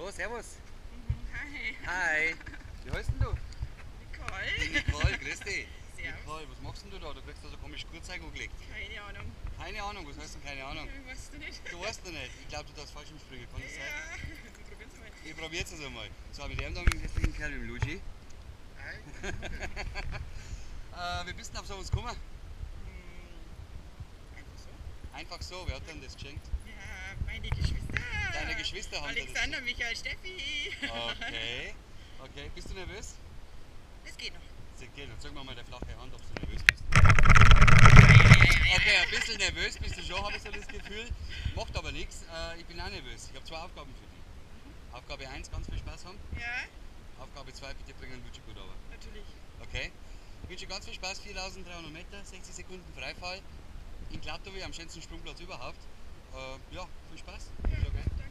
Hallo, servus. Hi. Hi. Wie heißt denn du? Nicole. Nicole, grüß dich. Servus. Nicole, was machst denn du da? Du kriegst da so komisch Kurzeig angelegt. Keine Ahnung. Keine Ahnung, was heißt denn keine Ahnung? Weißt du nicht? Du weißt doch nicht. Ich glaube, du darfst falsch springen. Kann das sein? Ja, wir probieren es mal. Ich probier's es einmal. Und zwar mit dem da, mit dem hässlichen Kerl, mit dem Luigi. Hi. Wie bist du denn auf sowas gekommen? Einfach so. Einfach so, wer hat denn das geschenkt? Ja, meine Geschwister. Deine Geschwister haben dir das Alexander, Michael, Steffi. Okay. Okay, bist du nervös? Es geht noch. Geh, dann sag mir mal der flache Hand, ob du nervös bist. Okay, ein bisschen nervös bist du schon, habe ich so das Gefühl. Macht aber nichts. Ich bin auch nervös. Ich habe zwei Aufgaben für dich. Aufgabe 1, ganz viel Spaß haben. Ja, Aufgabe 2, bitte bringen Luigi gut runter. natürlich. Okay? Ich wünsche ganz viel Spaß, 4300 Meter, 60 Sekunden Freifall. In Klattowitz am schönsten Sprungplatz überhaupt. Ja, viel Spaß. Ja, Okay. danke.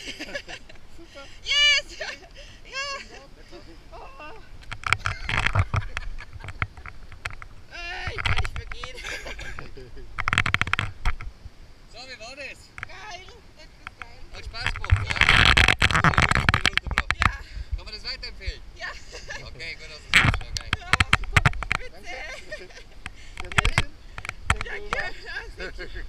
Super. Yes! Ja! Oh. Ich kann nicht mehr gehen. So, wie war das? Geil, das ist geil. Hat Spaß gemacht, ja? Hast du den Rücken runtergebracht? Ja, Kann man das weiterempfehlen? ja, Okay, gut, das ist schon geil. ja. Danke. Bitte. Ja, Mädchen. Danke. Ja, sicher.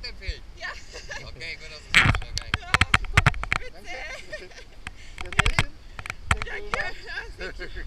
weiterempfehlen? Ja. Okay, gut, das ist schon geil. Oh, bitte. Danke. Der Bällchen? Den Danke. du Ja, sicher.